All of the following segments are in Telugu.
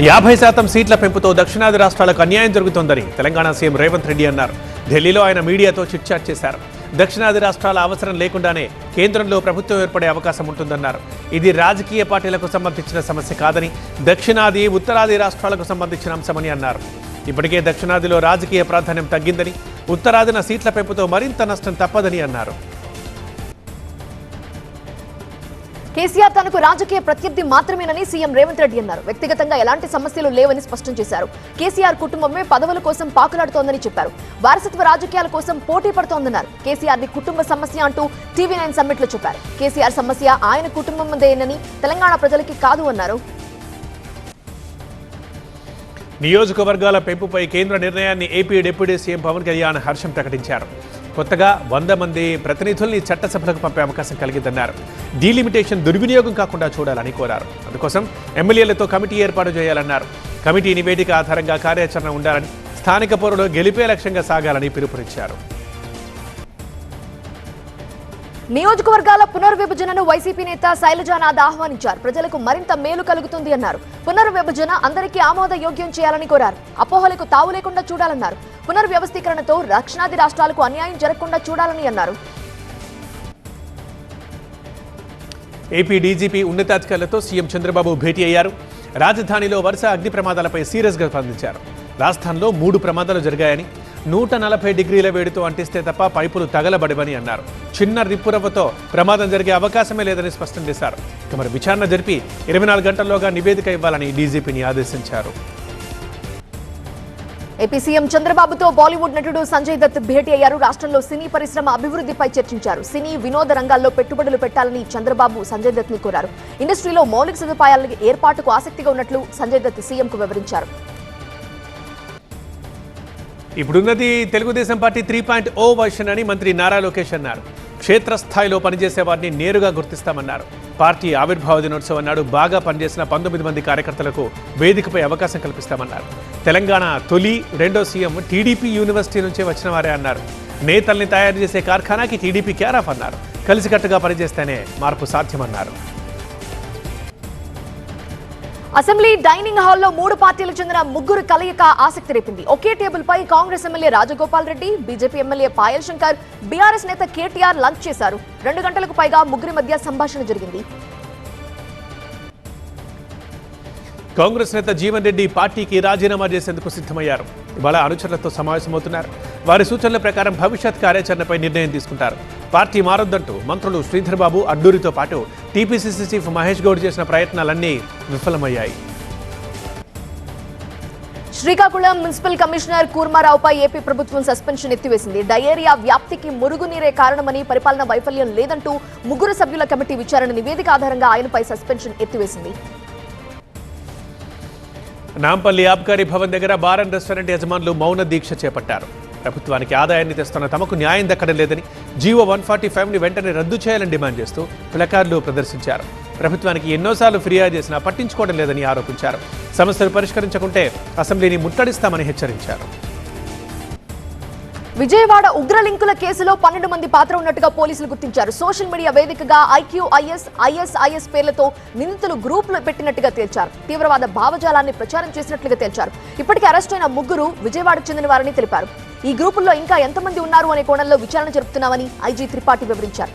50% సీట్ల పెంపుతో దక్షిణాది రాష్ట్రాలకు అన్యాయం జరుగుతోందని తెలంగాణ సీఎం రేవంత్ రెడ్డి అన్నారు. ఢిల్లీలో ఆయన మీడియాతో చిట్చాట్ చేశారు. దక్షిణాది రాష్ట్రాల అవసరం లేకుండానే కేంద్రంలో ప్రభుత్వం ఏర్పడే అవకాశం ఉంటుందన్నారు. ఇది రాజకీయ పార్టీలకు సంబంధించిన సమస్య కాదని, దక్షిణాది ఉత్తరాది రాష్ట్రాలకు సంబంధించిన అంశమని అన్నారు. ఇప్పటికే దక్షిణాదిలో రాజకీయ ప్రాధాన్యం తగ్గిందని, ఉత్తరాదిన సీట్ల పెంపుతో మరింత నష్టం తప్పదని అన్నారు. కేసీఆర్ తనకు రాజకీయ ప్రత్యర్థి మాత్రమేనని సీఎం రేవంత్ రెడ్డి అన్నారు. వ్యక్తిగతంగా ఎలాంటి సమస్యలు లేవని స్పష్టం చేశారు. కేసీఆర్ కుటుంబమే పదవుల కోసం పాకులాడుతోందని చెప్పారు. వారసత్వ రాజకీయాల కోసం పోటీ పడుతోందన్నారు. కేసీఆర్ది కుటుంబ సమస్య అంటూ TV9 సమ్మిట్లో చెప్పారు. కేసీఆర్ సమస్య ఆయన కుటుంబందేనని, తెలంగాణ ప్రజలకి కాదు అన్నారు. నియోజకవర్గాల పెంపుపై కేంద్ర నిర్ణయాన్ని AP deputy CM Pawan Kalyan హర్షం ప్రకటించారు. కొత్తగా 100 మంది ప్రతినిధుల్ని చట్టసభలకు పంపే అవకాశం కలిగిందన్నారు. డీలిమిటేషన్ దుర్వినియోగం కాకుండా చూడాలని కోరారు. అందుకోసం ఎమ్మెల్యేలతో కమిటీ ఏర్పాటు చేయాలన్నారు. కమిటీ నివేదిక ఆధారంగా కార్యాచరణ ఉండాలని, స్థానిక పౌరులు గెలిపే లక్ష్యంగా సాగాలని పిలుపునిచ్చారు. నియోజకవర్గాల పునర్విభజనను వైసీపీ నేత శైలజానాథ్ ఆహ్వానించారు. ప్రజలకు మరింత మేలు కలుగుతుంది అన్నారు. పునర్విభజన అందరికీ ఆమోదయోగ్యం చేయాలని కోరారు. అపోహలకు తావు లేకుండా చూడాలన్నారు. పునర్వ్యవస్థీకరణతో దక్షిణాది రాష్ట్రాలకు అన్యాయం జరగకుండా చూడాలని అన్నారు. ఏపీ డీజీపీ ఉన్నతాధికారులతో సీఎం చంద్రబాబు భేటీ అయ్యారు. రాజధానిలో వరుస అగ్ని ప్రమాదాలపై సీరియస్గా స్పందించారు. రాజస్థాన్లో 3 ప్రమాదాలు జరిగాయని, 140 డిగ్రీల వేడితో అంటిస్తే తప్ప పైపులు తగలబడవని అన్నారు. చిన్న రిప్పురవ్వతో ప్రమాదం జరిగే అవకాశమే లేదని స్పష్టం చేశారు. మరి విచారణ జరిపి 24 గంటల్లోగా నివేదిక ఇవ్వాలని డీజీపీని ఆదేశించారు. ఏపీ సీఎం చంద్రబాబుతో బాలీవుడ్ నటుడు సంజయ్ దత్ భేటీ అయ్యారు. రాష్ట్రంలో సినీ పరిశ్రమ అభివృద్ధిపై చర్చించారు. సినీ వినోద రంగాల్లో పెట్టుబడులు పెట్టాలని చంద్రబాబు సంజయ్ దత్ ని కోరారు. ఇండస్ట్రీలో మౌలిక సదుపాయాల ఏర్పాటుకు ఆసక్తిగా ఉన్నట్లు సంజయ్ దత్ సీఎంకు వివరించారు. ఇప్పుడున్నది తెలుగుదేశం పార్టీ 3.0 వర్షన్ అని మంత్రి నారా లోకేష్ అన్నారు. క్షేత్రస్థాయిలో పనిచేసే వారిని నేరుగా గుర్తిస్తామన్నారు. పార్టీ ఆవిర్భావ దినోత్సవం నాడు బాగా పనిచేసిన 19 మంది కార్యకర్తలకు వేదికపై అవకాశం కల్పిస్తామన్నారు. తెలంగాణ తొలి, రెండో సీఎం టీడీపీ యూనివర్సిటీ నుంచే వచ్చిన వారే అన్నారు. నేతల్ని తయారు చేసే కార్ఖానాకి టీడీపీ కేర్ ఆఫ్ అన్నారు. కలిసికట్టుగా పనిచేస్తేనే మార్పు సాధ్యమన్నారు. అసెంబ్లీ డైనింగ్ హాల్లో 3 పార్టీలకు చెందిన ముగ్గురు కలయిక ఆసక్తి రేపింది. ఒకే టేబుల్ పై Congress MLA Rajagopal Reddy, BJP MLA Payal Shankar, BRS నేత కేటీఆర్ లంచ్ చేశారు. 2 గంటలకు పైగా ముగ్గురి మధ్య సంభాషణ జరిగింది. కాంగ్రెస్ నేత జీవన్ రెడ్డి పార్టీకి రాజీనామా చేసేందుకు సిద్ధమయ్యారు. ఇవాళ అనుచరులతో సమావేశమవుతున్నారు. వారి సూచనల ప్రకారం భవిష్యత్ కార్యాచరణపై నిర్ణయం తీసుకుంటారు. పార్టీ మారొద్దంటూ మంత్రులు శ్రీధర్ బాబు, అడ్డూరితో పాటు టీపీసీసీ చీఫ్ మహేష్ గౌడ్ చేసిన ప్రయత్నాలన్నీ విఫలమయ్యాయి. శ్రీకాకుళం మున్సిపల్ కమిషనర్ కూర్మారావుపై ఏపీ ప్రభుత్వం సస్పెన్షన్ ఎత్తివేసింది. డయేరియా వ్యాప్తికి మురుగునీరే కారణమని, పరిపాలన వైఫల్యం లేదంటూ 3 సభ్యుల కమిటీ విచారణ నివేదిక ఆధారంగా ఆయనపై సస్పెన్షన్ ఎత్తివేసింది. నాంపల్లి ఆబ్కారీ భవన్ దగ్గర బార్ అండ్ రెస్టారెంట్ యజమానులు మౌన దీక్ష చేపట్టారు. ప్రభుత్వానికి ఆదాయాన్ని తెస్తున్న తమకు న్యాయం దక్కడం లేదని, జీవో 145ని వెంటనే రద్దు చేయాలని డిమాండ్ చేస్తూ ప్లకార్డులు ప్రదర్శించారు. ప్రభుత్వానికి ఎన్నోసార్లు ఫిర్యాదు చేసినా పట్టించుకోవడం లేదని ఆరోపించారు. సమస్యలు పరిష్కరించకుంటే అసెంబ్లీని ముట్టడిస్తామని హెచ్చరించారు. విజయవాడ ఉగ్ర లింకుల కేసులో 12 మంది పాత్ర ఉన్నట్టుగా పోలీసులు గుర్తించారు. సోషల్ మీడియా వేదికగా IQIS, ISIS పేర్లతో నిందితులు గ్రూపులు పెట్టినట్టుగా తేల్చారు. తీవ్రవాద భావజాలాన్ని ప్రచారం చేసినట్లుగా తేల్చారు. ఇప్పటికే అరెస్ట్ అయిన 3 విజయవాడకు చెందిన వారని తెలిపారు. ఈ గ్రూపుల్లో ఇంకా ఎంతమంది ఉన్నారు అనే కోణంలో విచారణ జరుపుతున్నామని ఐజీ త్రిపాఠి వివరించారు.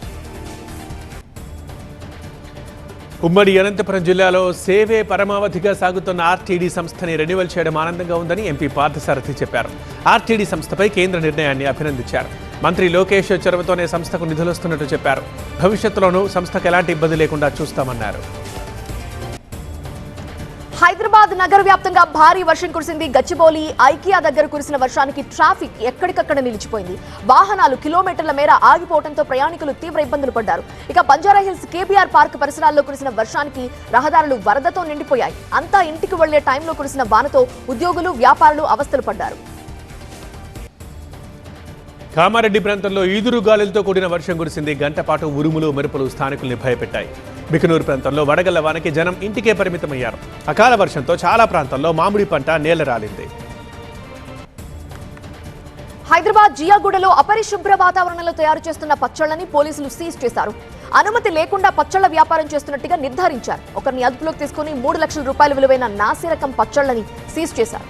ఉమ్మడి అనంతపురం జిల్లాలో సేవే పరమావధిగా సాగుతున్న ఆర్టీడీ సంస్థని రెన్యువల్ చేయడం ఆనందంగా ఉందని ఎంపీ పార్థసారథి చెప్పారు. ఆర్టీడీ సంస్థపై కేంద్ర నిర్ణయాన్ని అభినందించారు. మంత్రి లోకేష్ చొరవతోనే సంస్థకు నిధులొస్తున్నట్టు చెప్పారు. భవిష్యత్తులోనూ సంస్థకు ఎలాంటి ఇబ్బంది లేకుండా చూస్తామన్నారు. హైదరాబాద్ నగర వ్యాప్తంగా భారీ వర్షం కురిసింది. గచ్చిబౌలి, ఐకియా దగ్గర కురిసిన వర్షానికి ట్రాఫిక్ ఎక్కడికక్కడ నిలిచిపోయింది. వాహనాలు కిలోమీటర్ల మేర ఆగిపోవడంతో ప్రయాణికులు తీవ్ర ఇబ్బందులు పడ్డారు. ఇక బంజారాహిల్స్ కేబీఆర్ పార్క్ పరిసరాల్లో కురిసిన వర్షానికి రహదారులు వరదతో నిండిపోయాయి. అంతా ఇంటికి వెళ్లే టైంలో కురిసిన వానతో ఉద్యోగులు, వ్యాపారులు అవస్థలు పడ్డారు. కామారెడ్డి ప్రాంతంలో ఈదురు గాలులతో కూడిన వర్షం కురిసింది. గంట పాటు ఉరుములు, మెరుపులు స్థానికుల్ని భయపెట్టాయి. బికనూరు ప్రాంతంలో వడగళ్ల వానకి జనం ఇంటికే పరిమితమయ్యారు. అకాల వర్షంతో చాలా ప్రాంతాల్లో మామిడి పంట నేల రాలింది. హైదరాబాద్ జియాగూడలో అపరిశుభ్ర వాతావరణంలో తయారు చేస్తున్న పచ్చళ్లని పోలీసులు సీజ్ చేశారు. అనుమతి లేకుండా పచ్చళ్ల వ్యాపారం చేస్తున్నట్టుగా నిర్ధారించారు. ఒకరిని అదుపులోకి తీసుకుని 3 లక్షల రూపాయల విలువైన నాసిరకం పచ్చళ్లని సీజ్ చేశారు.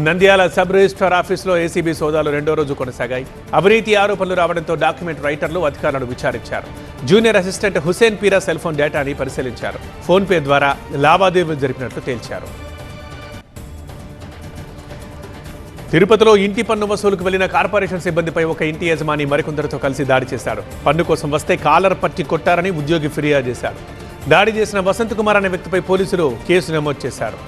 నంద్యాల సబ్ రిజిస్ట్రార్ ఆఫీసులో ఏసీబీ సోదాలు 2వ రోజు కొనసాగాయి. అవినీతి ఆరోపణలు రావడంతో డాక్యుమెంట్ రైటర్లు అధికారులను విచారించారు. Junior assistant Hussain Peera cell phone డేటాని పరిశీలించారు. ఫోన్పే ద్వారా లావాదేవీలు జరిపినట్లు తేల్చారు. తిరుపతిలో ఇంటి పన్ను వసూలుకు వెళ్లిన కార్పొరేషన్ సిబ్బందిపై ఒక ఇంటి యజమాని మరికొందరితో కలిసి దాడి చేశాడు. పన్ను కోసం వస్తే కాలర్ పట్టి కొట్టారని ఉద్యోగి ఫిర్యాదు చేశాడు. దాడి చేసిన వసంత్ కుమార్ అనే వ్యక్తిపై పోలీసులు కేసు నమోదు చేశారు.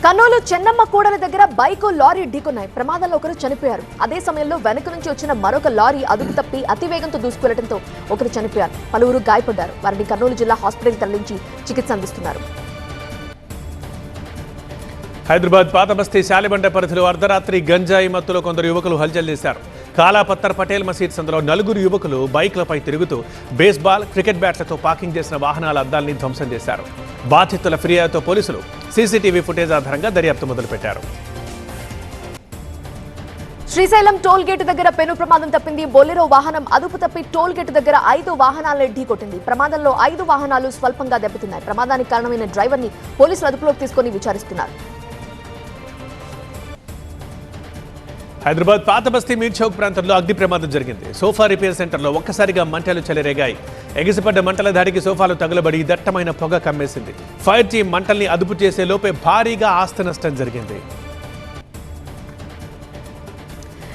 కర్నూలు చెన్నమ్మ కూడలి దగ్గర బైకు లారీ ఢీకొన్నాయి. ప్రమాదంలో ఒకరు చనిపోయారు. అదే సమయంలో వెనుక నుంచి వచ్చిన మరొక లారీ అదుపు తప్పి అతివేగంతో దూసుకెళ్లడంతో ఒకరు చనిపోయారు. పలువురు గాయపడ్డారు. వారిని కర్నూలు జిల్లా హాస్పిటల్కి తరలించి చికిత్స అందిస్తున్నారు. హైదరాబాద్ పాతబస్తీ శాలిబండ పరిధిలో అర్ధరాత్రి గంజాయి మత్తులో కొందరు యువకులు హల్చల్ చేశారు. కాలాపత్తర్ పటేల్ మసీద్ సందులో 4 యువకులు బైక్లపై తిరుగుతూ బేస్బాల్, క్రికెట్ బ్యాట్లతో పార్కింగ్ చేసిన వాహనాల అద్దాల్ని ధ్వంసం చేశారు. బాధితుల ఫిర్యాదుతో పోలీసులు సీసీటీవీ ఫుటేజ్ ఆధారంగా దర్యాప్తు మొదలుపెట్టారు. శ్రీశైలం టోల్ గేట్ దగ్గర పెను ప్రమాదం తప్పింది. బొలెరో వాహనం అదుపు తప్పి టోల్ గేట్ దగ్గర 5 వాహనాలను ఢీకొట్టింది. ప్రమాదంలో 5 వాహనాలు స్వల్పంగా దెబ్బతిన్నాయి. ప్రమాదానికి కారణమైన డ్రైవర్ని పోలీసులు అదుపులోకి తీసుకుని విచారిస్తున్నారు. హైదరాబాద్ పాతబస్తీ మీర్ చౌక్ ప్రాంతంలో అగ్ని ప్రమాదం జరిగింది. సోఫా రిపేర్ సెంటర్లో ఒక్కసారిగా మంటలు చెలరేగాయి. ఎగిసిపడ్డ మంటల దాడికి సోఫాలు తగులబడి దట్టమైన పొగ కమ్మేసింది. ఫైర్ టీం మంటల్ని అదుపు చేసే లోపే భారీగా ఆస్తి నష్టం జరిగింది.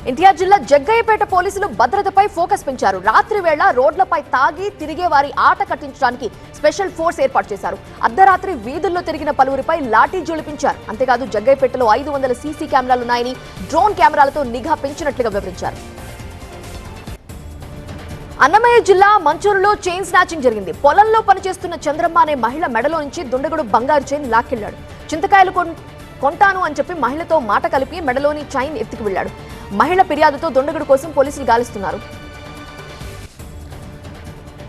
ఎన్టీఆర్ జిల్లా జగ్గయ్యపేట పోలీసులు భద్రతపై ఫోకస్ పెంచారు. రాత్రి వేళ రోడ్లపై తాగి తిరిగే వారి ఆట కట్టించడానికి స్పెషల్ ఫోర్స్ ఏర్పాటు చేశారు. అర్ధరాత్రి వీధుల్లో తిరిగిన పలువురిపై లాఠీ జొలిపించారు. అంతేకాదు జగ్గయ్యపేటలో 500 సీసీ కెమెరాలున్నాయని, డ్రోన్ కెమెరాలతో నిఘా పెంచినట్లుగా వివరించారు. అన్నమయ్య జిల్లా మంచూరులో చైన్ స్నాచింగ్ జరిగింది. పొలంలో పనిచేస్తున్న చంద్రమ్మ అనే మహిళ మెడలో నుంచి దుండగుడు బంగారు చైన్ లాక్కెళ్లాడు. చింతకాయలు కొంటాను అని చెప్పి మహిళతో మాట కలిపి మెడలోని చైన్ ఎత్తుకు వెళ్లాడు. మహిళ ఫిర్యాదుతో దుండగుడు కోసం పోలీసులు గాలిస్తున్నారు.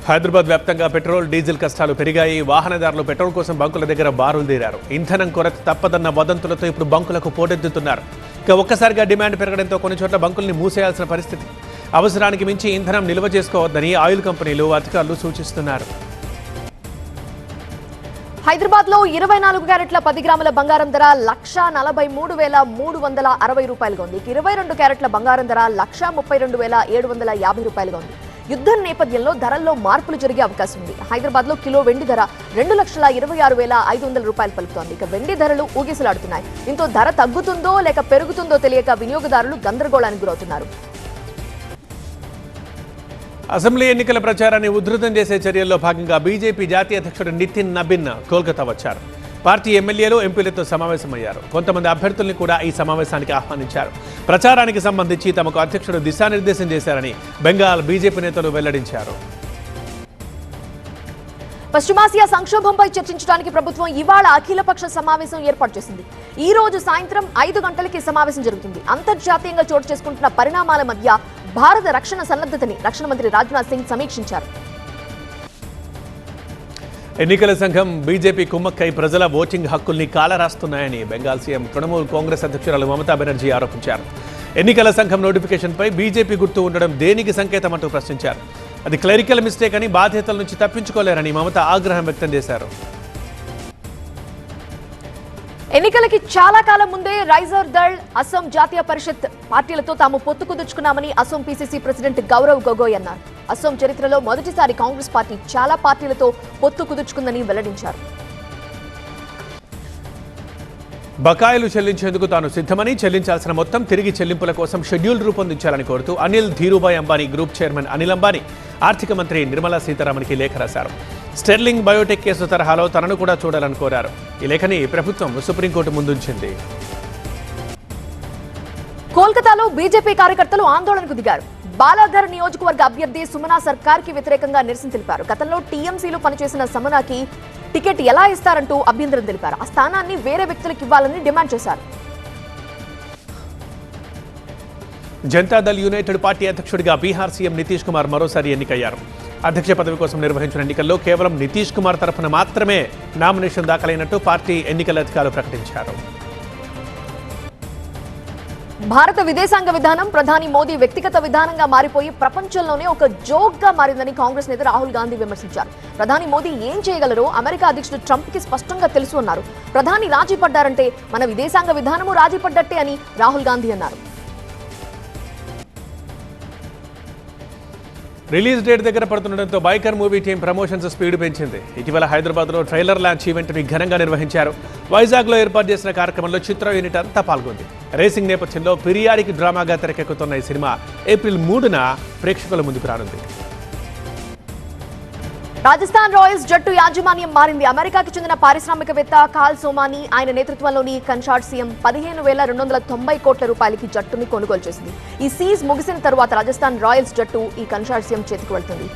హైదరాబాద్ వ్యాప్తంగా పెట్రోల్, డీజిల్ కష్టాలు పెరిగాయి. వాహనదారులు పెట్రోల్ కోసం బంకుల దగ్గర బారులు తీరారు. ఇంధనం కొరత తప్పదన్న వదంతులతో ఇప్పుడు బంకులకు పోటెత్తుతున్నారు. ఇక ఒక్కసారిగా డిమాండ్ పెరగడంతో కొన్ని చోట్ల బంకుల్ని మూసేయాల్సిన పరిస్థితి. అవసరానికి మించి ఇంధనం నిల్వ చేసుకోవద్దని ఆయిల్ కంపెనీలు, అధికారులు సూచిస్తున్నారు. హైదరాబాద్ లో 24 క్యారెట్ల 10 గ్రాముల బంగారం ధర 1,43,360 రూపాయలుగా ఉంది. 22 క్యారెట్ల బంగారం ధర 1,32,750 రూపాయలుగా ఉంది. యుద్ధం నేపథ్యంలో ధరల్లో మార్పులు జరిగే అవకాశం ఉంది. హైదరాబాద్ లో కిలో వెండి ధర 2,26,500 రూపాయలు పలుకుతోంది. ఇక వెండి ధరలు ఊగిసలాడుతున్నాయి. దీంతో ధర తగ్గుతుందో లేక పెరుగుతుందో తెలియక వినియోగదారులు గందరగోళానికి గురవుతున్నారు. అసెంబ్లీ ఎన్నికల ప్రచారాన్ని ఉధృతం చేసే చర్యల్లో భాగంగా బీజేపీ జాతీయ అధ్యక్షుడు నితిన్ నబిన్ కోల్కతా వచ్చారు. పార్టీ ఎమ్మెల్యేలు, ఎంపీలతో సమావేశమయ్యారు. కొంతమంది అభ్యర్థుల్ని కూడా ఈ సమావేశానికి ఆహ్వానించారు. ప్రచారానికి సంబంధించి తమకు అధ్యక్షుడు దిశానిర్దేశం చేశారని బెంగాల్ బీజేపీ నేతలు వెల్లడించారు. పశ్చిమాసియా సంక్షోభంపై చర్చించడానికి ప్రభుత్వం ఇవాళ అఖిలపక్ష సమావేశం ఏర్పాటు చేసింది. ఈ రోజు సాయంత్రం 5 గంటలకి సమావేశం జరుగుతుంది. అంతర్జాతీయంగా చోటు చేసుకుంటున్న పరిణామాల మధ్య భారత రక్షణ సన్నద్ధతని రక్షణ మంత్రి రాజ్నాథ్ సింగ్ సమీక్షించారు. ఎన్నికల సంఘం బీజేపీ కుమ్మక్కై ప్రజల ఓటింగ్ హక్కుల్ని కాలరాస్తున్నాయని బెంగాల్ సీఎం తృణమూల్ కాంగ్రెస్ అధ్యక్షురాలు మమతా బెనర్జీ ఆరోపించారు. ఎన్నికల సంఘం నోటిఫికేషన్పై బీజేపీ గుర్తు ఉండడం దేనికి సంకేతం అంటూ ప్రశ్నించారు. అది క్లరికల్ మిస్టేక్ అని, బాధ్యతల నుంచి తప్పించుకోలేరని మమత ఆగ్రహం వ్యక్తం చేశారు. ఎన్నికలకి చాలా కాలం ముందే రైజర్ దళ్, అసోం జాతీయ పరిషత్ పార్టీలతో తాము పొత్తు కుదుర్చుకున్నామని అసోం పీసీసీ ప్రెసిడెంట్ గౌరవ్ గొగోయ్ అన్నారు. అసోం చరిత్రలో మొదటిసారి కాంగ్రెస్ పార్టీ చాలా పార్టీలతో పొత్తు కుదుర్చుకుందని వెల్లడించారు. బకాయిలు చెల్లించేందుకు తాను సిద్ధమని, చెల్లించాల్సిన మొత్తం తిరిగి చెల్లింపుల కోసం షెడ్యూల్ రూపొందించాలని కోరుతూ అనిల్ ధీరుభాయ్ అంబానీ గ్రూప్ చైర్మన్ అనిల్ అంబానీ ఆర్థిక మంత్రి నిర్మలా సీతారామన్కి లేఖ రాశారు. స్టెర్లింగ్ బయోటెక్ కేసు తరహాలో తనను కూడా చూడాలని కోరారు. ఈ లేఖని ప్రభుత్వం సుప్రీంకోర్టు ముందుంచింది. కోల్కతాలో బీజేపీ కార్యకర్తలు ఆందోళనకు దిగారు. బాలాఘర్ నియోజకవర్గ అభ్యర్థి సుమనా సర్కార్ కి వ్యతిరేకంగా నిరసన తెలిపారు. గతంలో టీఎంసీలో పనిచేసిన సుమనాకి టికెట్ ఎలా ఇస్తారంటూ అభ్యంతరం తెలిపారు. ఆ స్థానాన్ని వేరే వ్యక్తులకు ఇవ్వాలని డిమాండ్ చేశారు. జనతాదళ్ యునైటెడ్ పార్టీ అధ్యక్షుడిగా బీహార్ సీఎం నితీష్ కుమార్ మరోసారి ఎన్నికయ్యారు. అధ్యక్ష పదవి కోసం నిర్వహించిన ఎన్నికల్లో కేవలం నితీష్ కుమార్ తరఫున మాత్రమే నామినేషన్ దాఖలైనట్టు పార్టీ ఎన్నికల అధికారులు ప్రకటించారు. భారత విదేశాంగ విధానం ప్రధాని మోదీ వ్యక్తిగత విధానంగా మారిపోయి ప్రపంచంలోనే ఒక జోక్ గా మారిందని కాంగ్రెస్ నేత రాహుల్ గాంధీ విమర్శించారు. ప్రధాని మోదీ ఏం చేయగలరో అమెరికా అధ్యక్షుడు ట్రంప్ కి స్పష్టంగా తెలుసు అన్నారు. ప్రధాని రాజీ పడ్డారంటే మన విదేశాంగ విధానము రాజీ పడ్డట్టే అని రాహుల్ గాంధీ అన్నారు. రిలీజ్ డేట్ దగ్గర పడుతుండటంతో biker movie team promotions speed పెంచింది. ఇటీవల హైదరాబాద్లో ట్రైలర్ లాంచ్ ఈవెంట్ని ఘనంగా నిర్వహించారు. వైజాగ్లో ఏర్పాటు చేసిన కార్యక్రమంలో చిత్ర యూనిట్ అంతా పాల్గొంది. రేసింగ్ నేపథ్యంలో పిరియాడికి డ్రామాగా తెరకెక్కుతున్న ఈ సినిమా ఏప్రిల్ 3న ప్రేక్షకుల ముందుకు రానుంది. రాజస్థాన్ రాయల్స్ జట్టు యాజమాన్యం మారింది. అమెరికాకి చెందిన పారిశ్రామికవేత్త కాల్ సోమాని ఆయన నేతృత్వంలోని కన్సార్టియం 15,290 కోట్ల రూపాయలకి జట్టుని కొనుగోలు చేసింది. ఈ సీజ్ ముగిసిన తరువాత రాజస్థాన్ రాయల్స్ జట్టు ఈ కన్సార్టియం చేతికి వెళ్తుంది.